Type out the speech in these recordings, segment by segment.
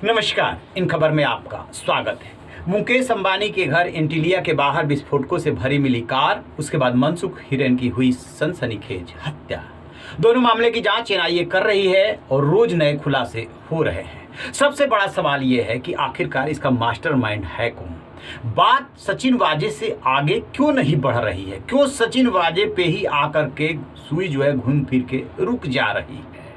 नमस्कार, इन खबर में आपका स्वागत है। मुकेश अंबानी के घर एंटीलिया के बाहर विस्फोटकों से भरी मिली कार, उसके बाद मनसुख हिरेन की हुई सनसनीखेज हत्या। दोनों मामले की जांच एनआईए कर रही है और रोज नए खुलासे हो रहे हैं। सबसे बड़ा सवाल यह है कि आखिरकार इसका मास्टरमाइंड है कौन। बात सचिन वाजे से आगे क्यों नहीं बढ़ रही है? क्यों सचिन वाजे पे ही आकर के सुई जो है घूम फिर के रुक जा रही है?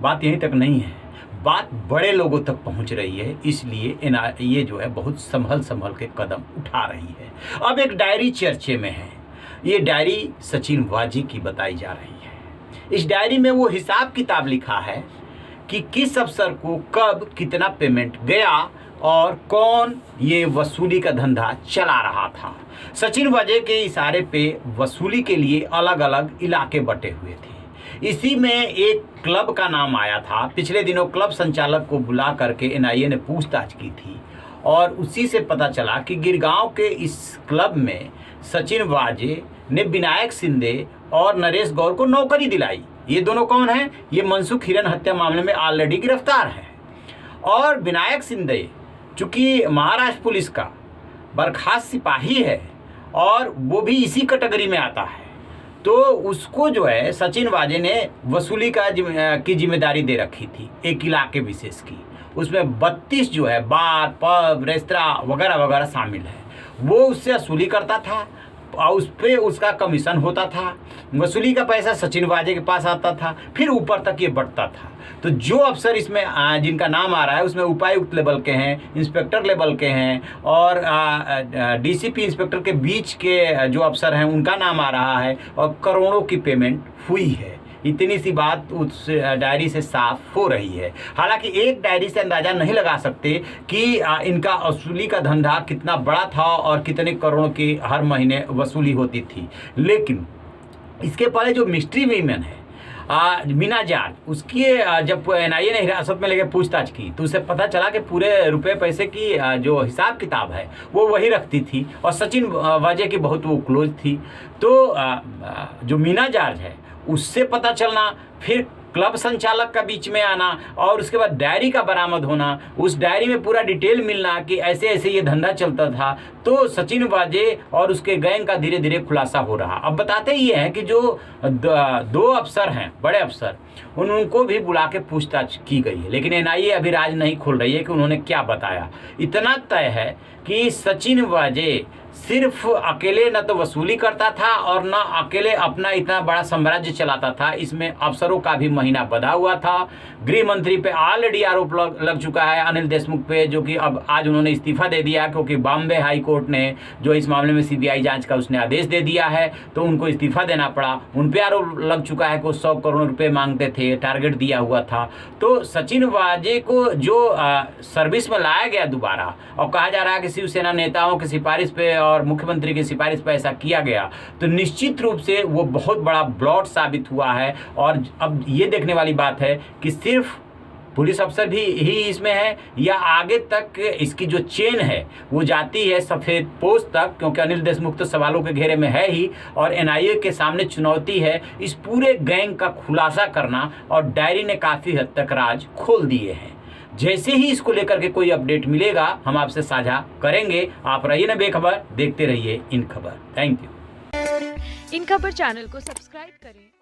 बात यहीं तक नहीं है, बात बड़े लोगों तक पहुंच रही है। इसलिए एनआईए जो है बहुत संभल के कदम उठा रही है। अब एक डायरी चर्चे में है। ये डायरी सचिन वाजे की बताई जा रही है। इस डायरी में वो हिसाब किताब लिखा है कि किस अफसर को कब कितना पेमेंट गया और कौन ये वसूली का धंधा चला रहा था। सचिन वाजे के इशारे पे वसूली के लिए अलग अलग इलाके बटे हुए थे। इसी में एक क्लब का नाम आया था। पिछले दिनों क्लब संचालक को बुला करके एनआईए ने पूछताछ की थी और उसी से पता चला कि गिरगांव के इस क्लब में सचिन वाजे ने विनायक शिंदे और नरेश गौर को नौकरी दिलाई। ये दोनों कौन हैं? ये मनसुख हिरेन हत्या मामले में ऑलरेडी गिरफ्तार हैं। और विनायक शिंदे चूंकि महाराष्ट्र पुलिस का बर्खास्त सिपाही है और वो भी इसी कैटेगरी में आता है, तो उसको जो है सचिन वाजे ने वसूली की जिम्मेदारी दे रखी थी एक इलाके विशेष की। उसमें 32 जो है बार, पब, रेस्तरां वगैरह वगैरह शामिल है। वो उससे वसूली करता था और उस पर उसका कमीशन होता था। वसूली का पैसा सचिन वाजे के पास आता था, फिर ऊपर तक ये बढ़ता था। तो जो अफसर इसमें जिनका नाम आ रहा है उसमें उपायुक्त लेवल के हैं, इंस्पेक्टर लेवल के हैं और डीसीपी इंस्पेक्टर के बीच के जो अफसर हैं उनका नाम आ रहा है और करोड़ों की पेमेंट हुई है। इतनी सी बात उस डायरी से साफ हो रही है। हालांकि एक डायरी से अंदाजा नहीं लगा सकते कि इनका वसूली का धंधा कितना बड़ा था और कितने करोड़ों की हर महीने वसूली होती थी। लेकिन इसके पहले जो मिस्ट्री वीमेन है मीना जाट, उसकी जब एनआईए ने हिरासत में लेकर पूछताछ की तो उसे पता चला कि पूरे रुपए पैसे की जो हिसाब किताब है वो वही रखती थी और सचिन वाजे की बहुत वो क्लोज थी। तो जो मीना जाट है उससे पता चलना, फिर क्लब संचालक का बीच में आना और उसके बाद डायरी का बरामद होना, उस डायरी में पूरा डिटेल मिलना कि ऐसे ऐसे ये धंधा चलता था, तो सचिन वाजे और उसके गैंग का धीरे धीरे खुलासा हो रहा। अब बताते ये हैं कि जो दो अफसर हैं, बड़े अफसर, उनको भी बुला के पूछताछ की गई है। लेकिन एनआईए अभी राज नहीं खोल रही है कि उन्होंने क्या बताया। इतना तय है कि सचिन वाजे सिर्फ अकेले न तो वसूली करता था और न अकेले अपना इतना बड़ा साम्राज्य चलाता था। इसमें अफसरों का भी महीना बधा हुआ था। गृह मंत्री पे ऑलरेडी आरोप लग चुका है, अनिल देशमुख पे, जो कि अब आज उन्होंने इस्तीफा दे दिया क्योंकि बॉम्बे हाई कोर्ट ने जो इस मामले में सीबीआई जांच का उसने आदेश दे दिया है, तो उनको इस्तीफा देना पड़ा। उन पे आरोप लग चुका है कि वो 100 करोड़ रुपए मांगते थे, टारगेट दिया हुआ था। तो सचिन वाजे को जो सर्विस में लाया गया दोबारा और कहा जा रहा है कि शिवसेना नेताओं की सिफारिश पे और मुख्यमंत्री की सिफारिश पर ऐसा किया गया, तो निश्चित रूप से वो बहुत बड़ा ब्लॉट साबित हुआ है। और अब ये देखने वाली बात है कि सिर्फ पुलिस अफसर भी ही इसमें है या आगे तक इसकी जो चेन है वो जाती है सफ़ेद पोस्ट तक, क्योंकि अनिल देशमुख तो सवालों के घेरे में है ही और एनआईए के सामने चुनौती है इस पूरे गैंग का खुलासा करना। और डायरी ने काफ़ी हद तक राज खोल दिए हैं। जैसे ही इसको लेकर के कोई अपडेट मिलेगा हम आपसे साझा करेंगे। आप रहिए ना बेखबर, देखते रहिए इन खबर। Thank you. इन खबर चैनल को सब्सक्राइब करें।